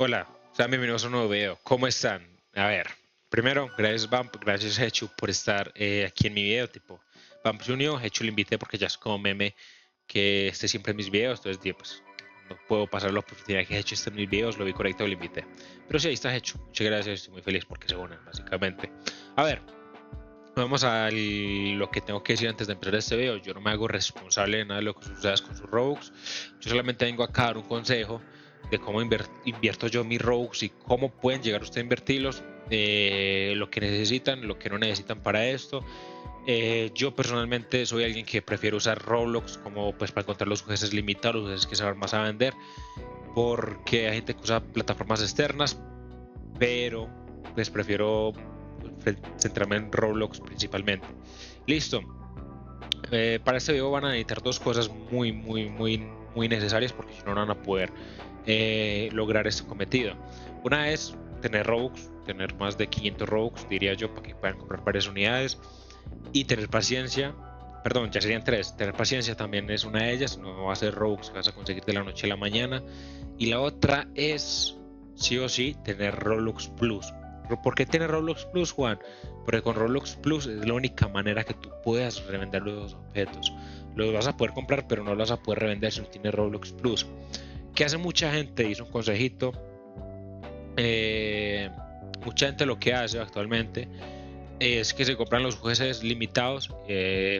Hola, sean bienvenidos a un nuevo video. ¿Cómo están? A ver, primero, gracias Vamp, gracias Hechu por estar aquí en mi video. Tipo, Vamp se unió, Hechu lo invité porque ya es como meme que esté siempre en mis videos. Entonces, pues, no puedo pasar la oportunidad que Hechu esté en mis videos, lo vi correcto y lo invité. Pero sí, ahí está Hechu. Muchas gracias, estoy muy feliz porque se unen, básicamente. A ver, vamos a lo que tengo que decir antes de empezar este video. Yo no me hago responsable de nada de lo que suceda con sus Robux. Yo solamente vengo acá a dar un consejo de cómo invierto yo mis Robux y cómo pueden llegar ustedes a invertirlos, lo que necesitan, lo que no necesitan para esto. Yo personalmente soy alguien que prefiero usar Roblox como pues para encontrar los UGCs limitados, los UGCs que se van más a vender, porque hay gente que usa plataformas externas, pero pues prefiero centrarme en Roblox principalmente. Listo. Para este video van a necesitar dos cosas muy necesarias, porque si no, no van a poder lograr este cometido. Una es tener Robux, tener más de 500 Robux, diría yo, para que puedan comprar varias unidades, y tener paciencia. Perdón, ya serían tres. Tener paciencia también es una de ellas. No va a ser Robux que vas a conseguir de la noche a la mañana. Y la otra es, sí o sí, tener Roblox Plus. ¿Por qué tener Roblox Plus, Juan? Porque con Roblox Plus es la única manera que tú puedas revender los objetos. Los vas a poder comprar, pero no los vas a poder revender si no tienes Roblox Plus. ¿Qué hace mucha gente? Hizo un consejito. Mucha gente lo que hace actualmente es que se compran los jueces limitados,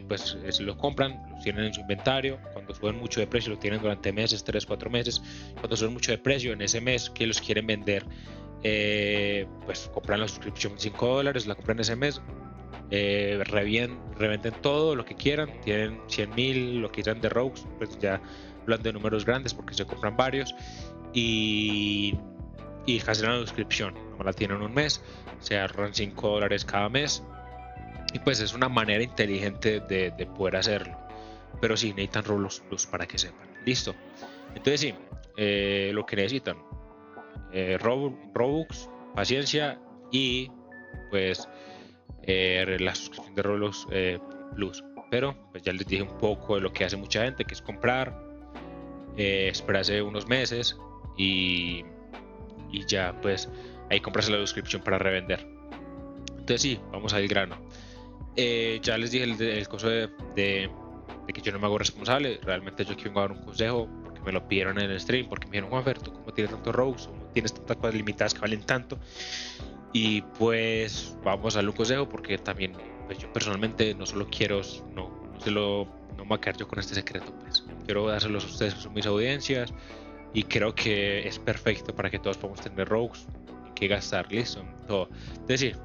pues se los compran, los tienen en su inventario. Cuando suben mucho de precio, lo tienen durante meses, 3, 4 meses. Cuando suben mucho de precio, en ese mes que los quieren vender, pues compran la suscripción $5, la compran ese mes, revenden todo lo que quieran, tienen 100.000, lo que quieran de Rogues, pues ya hablan de números grandes porque se compran varios y cancelan la suscripción, no la tienen un mes, se ahorran $5 cada mes y pues es una manera inteligente de poder hacerlo. Pero sí, necesitan Roblox Plus para que sepan. Listo. Entonces sí, lo que necesitan, Robux, paciencia y pues la suscripción de Roblox Plus. Pero pues ya les dije un poco de lo que hace mucha gente, que es comprar, esperarse unos meses y ya pues ahí comprarse la suscripción para revender. Entonces sí, vamos al grano. Ya les dije el coso de que yo no me hago responsable. Realmente yo quiero dar un consejo porque me lo pidieron en el stream, porque me dijeron, Juanfer, tú cómo tienes tantos Robux, cómo tienes tantas cosas limitadas que valen tanto. Y pues vamos a darle un consejo porque también pues yo personalmente no solo quiero, no me voy a quedar yo con este secreto, pues quiero dárselos a ustedes que son mis audiencias y creo que es perfecto para que todos podamos tener Rogues en que gastar, listo, todo. Es decir,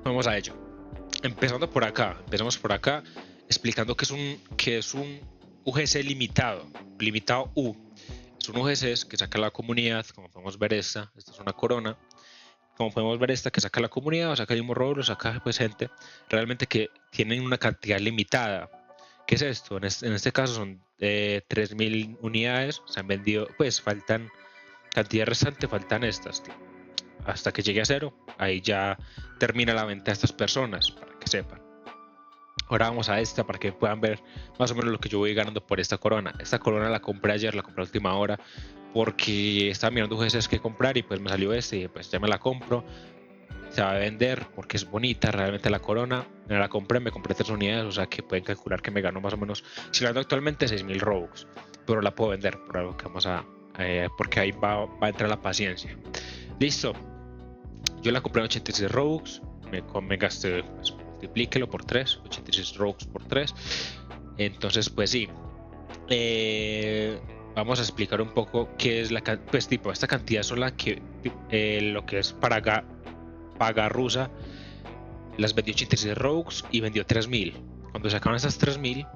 vamos a ello. Empezamos por acá explicando que es un UGC limitado, limitado U. Es un UGC que saca la comunidad, como podemos ver esta es una corona. Como podemos ver esta que saca la comunidad, o saca el mismo Roblox, saca pues gente realmente que tienen una cantidad limitada. ¿Qué es esto? En este caso son 3.000 unidades, se han vendido, pues faltan cantidad restante, faltan estas, tío. Hasta que llegue a cero, ahí ya termina la venta de estas personas, para que sepan. Ahora vamos a esta para que puedan ver más o menos lo que yo voy ganando por esta corona. Esta corona la compré ayer, la compré a última hora, porque estaba mirando jueces que comprar y pues me salió este y pues ya me la compro. Se va a vender porque es bonita realmente la corona. Me la compré, me compré 3 unidades, o sea que pueden calcular que me gano más o menos, si la ando actualmente, 6.000 Robux, pero la puedo vender por algo que vamos a, porque ahí va a entrar la paciencia. Listo, yo la compré en 86 Robux, me gasté, pues, multiplíquelo por 3, 86 Robux por 3. Entonces pues sí, vamos a explicar un poco qué es pues tipo, esta cantidad son la que lo que es paga rusa, las vendió 86 Rogues y vendió 3.000. Cuando se acaban esas 3.000,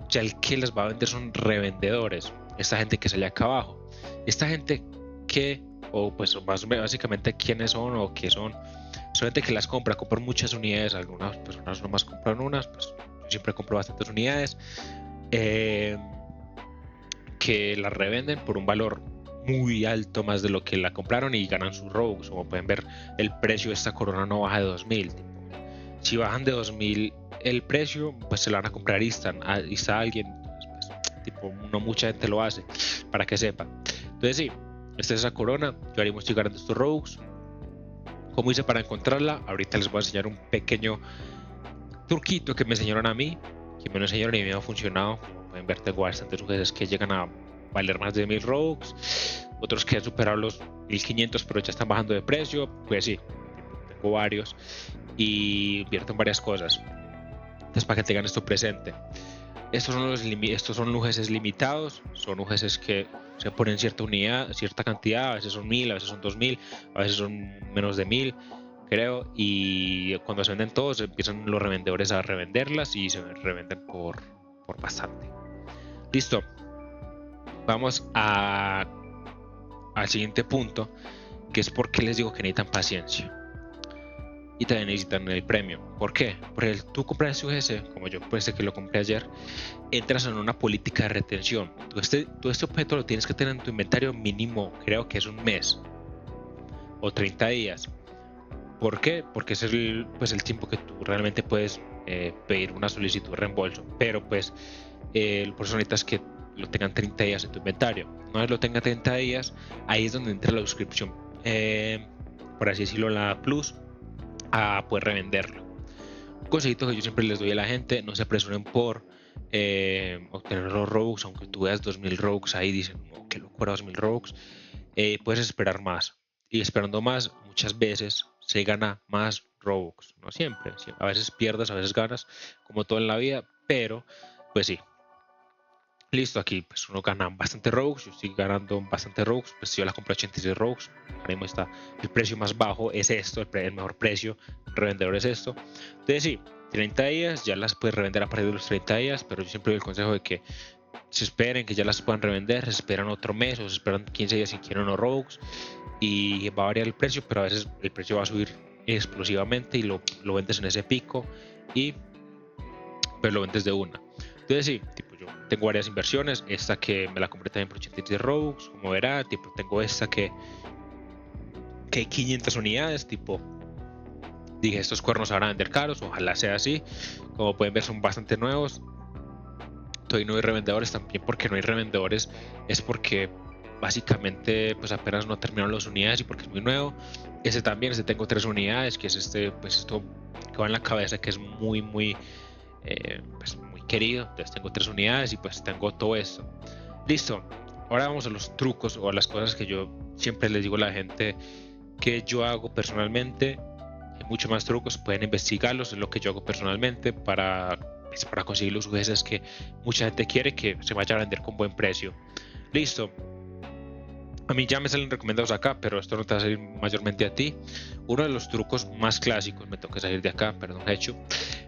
ya el que las va a vender son revendedores, esta gente que sale acá abajo, esta gente que, o pues más básicamente quiénes son o qué son gente que las compran muchas unidades, algunas personas nomás compran unas, pues yo siempre compro bastantes unidades, que las revenden por un valor muy alto, más de lo que la compraron, y ganan sus Robux. Como pueden ver, el precio de esta corona no baja de 2.000. Si bajan de 2.000 el precio, pues se la van a comprar está alguien, pues, tipo, no mucha gente lo hace, para que sepan. Entonces sí, esta es esa corona. Yo ahora mismo estoy ganando estos Robux. ¿Cómo hice para encontrarla? Ahorita les voy a enseñar un pequeño truquito que me enseñaron a mí, que me lo enseñaron y me ha funcionado. Como pueden ver, tengo bastantes sujetos que llegan a valer más de 1000 Robux, otros que han superado los 1500 pero ya están bajando de precio. Pues sí, tengo varios y invierto en varias cosas. Entonces, para que tengan esto presente, estos son UGCs limitados, son UGCs que se ponen cierta unidad, cierta cantidad, a veces son 1000, a veces son 2000, a veces son menos de 1000, creo, y cuando se venden todos empiezan los revendedores a revenderlas y se revenden por bastante. Listo, vamos al siguiente punto, que es por qué les digo que necesitan paciencia y también necesitan el premio. ¿Por qué? Porque tú compras ese UGC, como yo pues que lo compré ayer, entras en una política de retención. Tú este objeto lo tienes que tener en tu inventario mínimo, creo que es un mes o 30 días. ¿Por qué? Porque es el tiempo que tú realmente puedes pedir una solicitud de reembolso. Pero pues por eso necesitas que lo tengan 30 días en tu inventario. Una vez lo tenga 30 días, ahí es donde entra la suscripción, por así decirlo, la Plus, a poder revenderlo. Un consejito que yo siempre les doy a la gente: no se apresuren por obtener los Robux. Aunque tú veas 2000 Robux ahí, dicen, no, qué locura, 2000 Robux. Puedes esperar más, y esperando más muchas veces se gana más Robux. No siempre, a veces pierdes, a veces ganas, como todo en la vida, pero pues sí. Listo, aquí pues uno gana bastante Robux. Yo estoy ganando bastante Robux, pues yo la compré a 86 Robux. Ahora mismo está el precio más bajo, es esto, el mejor precio revendedor es esto. Entonces sí, 30 días ya las puedes revender a partir de los 30 días, pero yo siempre doy el consejo de que se esperen que ya las puedan revender, se esperan otro mes o se esperan 15 días si quieren unos Robux, y va a variar el precio, pero a veces el precio va a subir explosivamente y lo vendes en ese pico y pues lo vendes de una. Entonces sí, tipo, yo tengo varias inversiones. Esta que me la compré también por 86 Robux, como verá. Tipo, tengo esta que hay 500 unidades. Tipo, dije, estos cuernos se van a vender caros, ojalá sea así. Como pueden ver, son bastante nuevos. Todavía no hay revendedores, también porque no hay revendedores es porque básicamente pues apenas no terminaron las unidades y porque es muy nuevo. Ese también, tengo 3 unidades, que es pues esto que va en la cabeza, que es muy pues muy querido. Entonces tengo 3 unidades y pues tengo todo esto. Listo, ahora vamos a los trucos o a las cosas que yo siempre les digo a la gente que yo hago personalmente. Hay muchos más trucos, pueden investigarlos, es lo que yo hago personalmente para conseguir los UGCs que mucha gente quiere que se vaya a vender con buen precio. Listo, a mí ya me salen recomendados acá, pero esto no te va a salir mayormente a ti. Uno de los trucos más clásicos, me tengo que salir de acá, perdón, hecho,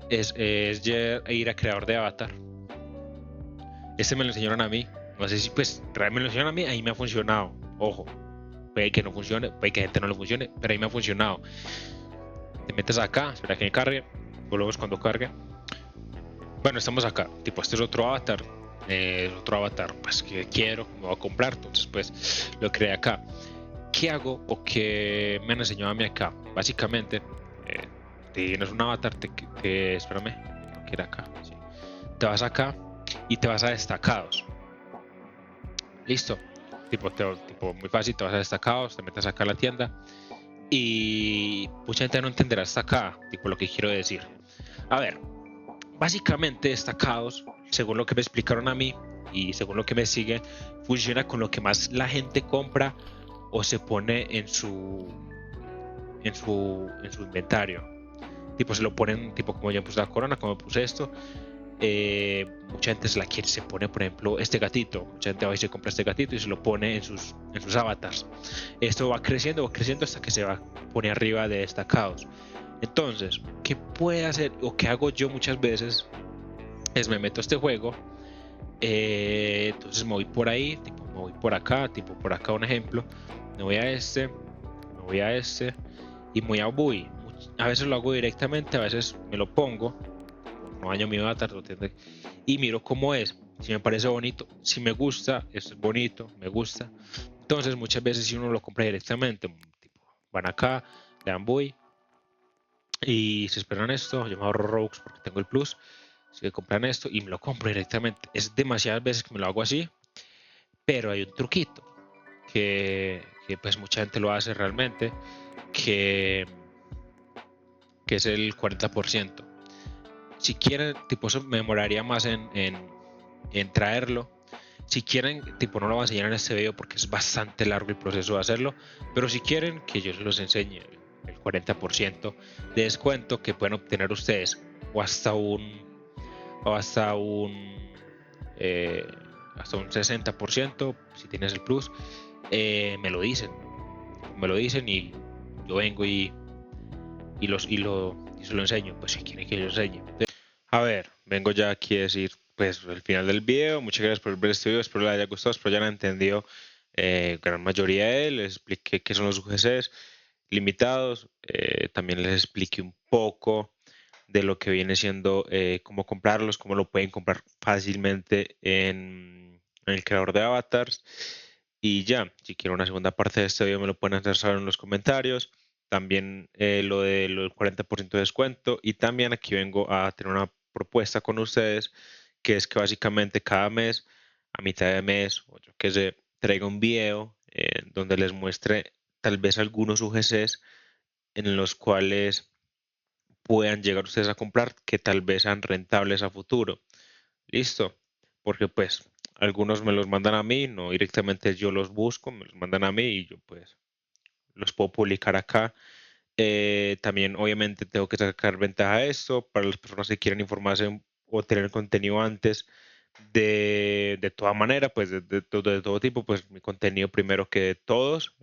es ir a creador de avatar. Este me lo enseñaron a mí, no sé si pues realmente me lo enseñaron a mí, ahí me ha funcionado. Ojo, puede que no funcione, puede que a gente no lo funcione, pero ahí me ha funcionado. Te metes acá, espera que me cargue, volvemos cuando cargue. Bueno, estamos acá, tipo, este es otro avatar, pues que quiero, me voy a comprar, entonces pues lo creé acá. ¿Qué hago o qué me han enseñado a mí acá? Básicamente, tienes un avatar, espérame, que era acá, sí. Te vas acá y te vas a destacados. Listo, tipo muy fácil, te vas a destacados, te metes acá a la tienda y mucha gente no entenderá hasta acá, tipo lo que quiero decir. A ver, básicamente destacados, según lo que me explicaron a mí y según lo que me sigue, funciona con lo que más la gente compra o se pone en su inventario. Tipo, se lo ponen, tipo, como yo puse la corona, como puse esto. Mucha gente se pone, por ejemplo, este gatito. Mucha gente va y se compra este gatito y se lo pone en sus avatars. Esto va creciendo hasta que se va a poner arriba de destacados. Entonces, ¿qué puede hacer o qué hago yo muchas veces? Es me meto a este juego, entonces me voy por ahí, tipo, me voy por acá, tipo por acá un ejemplo, me voy a este y muy a Bui. A veces lo hago directamente, a veces me lo pongo, no daño mi avatar, y miro cómo es, si me parece bonito, si me gusta, esto es bonito, me gusta. Entonces muchas veces si uno lo compra directamente, tipo, van acá, le dan Bui y se esperan esto, yo me ahorro Robux porque tengo el Plus. Si compran esto y me lo compro directamente. Es demasiadas veces que me lo hago así, pero hay un truquito que pues mucha gente lo hace realmente, que es el 40%. Si quieren, tipo, eso me demoraría más en traerlo. Si quieren, tipo, no lo voy a enseñar en este video porque es bastante largo el proceso de hacerlo, pero si quieren que yo se los enseñe el 40% de descuento que pueden obtener ustedes, o hasta un o eh, hasta un 60% si tienes el plus, me lo dicen, y yo vengo y se lo enseño, pues si quieren que yo enseñe. A ver, vengo ya aquí a decir, pues al final del video, muchas gracias por ver este video, espero les haya gustado, espero ya han entendido gran mayoría de él, les expliqué qué son los UGCs limitados, también les expliqué un poco de lo que viene siendo cómo comprarlos, cómo lo pueden comprar fácilmente en el creador de avatars. Y ya, si quieren una segunda parte de este video me lo pueden hacer saber en los comentarios. También lo del 40% de descuento. Y también aquí vengo a tener una propuesta con ustedes, que es que básicamente cada mes, a mitad de mes, o yo que sé, traiga un video donde les muestre tal vez algunos UGCs en los cuales puedan llegar ustedes a comprar que tal vez sean rentables a futuro. Listo, porque pues algunos me los mandan a mí, no directamente yo los busco, me los mandan a mí y yo pues los puedo publicar acá. También obviamente tengo que sacar ventaja de esto para las personas que quieren informarse o tener contenido antes. De toda manera, pues de todo tipo, pues mi contenido primero que de todos.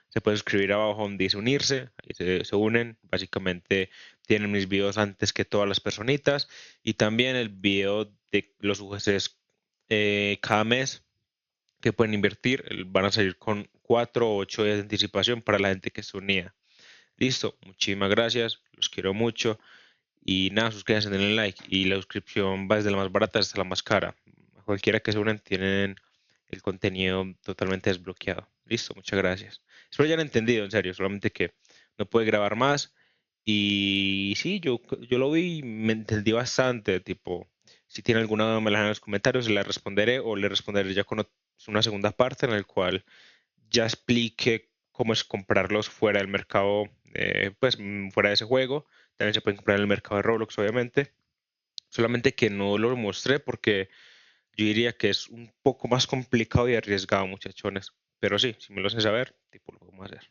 Se puede suscribir abajo donde dice unirse, ahí se unen, básicamente tienen mis videos antes que todas las personitas y también el video de los UGCs cada mes que pueden invertir, van a salir con 4 o 8 días de anticipación para la gente que se unía. Listo, muchísimas gracias, los quiero mucho y nada, suscríbanse, denle like y la suscripción va desde la más barata hasta la más cara. A cualquiera que se unen tienen el contenido totalmente desbloqueado. Listo, muchas gracias. Espero ya han entendido, en serio, solamente que no puede grabar más. Y sí, yo lo vi y me entendí bastante, tipo, si tiene alguna duda me la dejan en los comentarios, le responderé o le responderé ya con una segunda parte en la cual ya explique cómo es comprarlos fuera del mercado, pues fuera de ese juego. También se pueden comprar en el mercado de Roblox, obviamente. Solamente que no lo mostré porque yo diría que es un poco más complicado y arriesgado, muchachones. Pero sí, si me lo hacen saber, tipo, lo podemos hacer.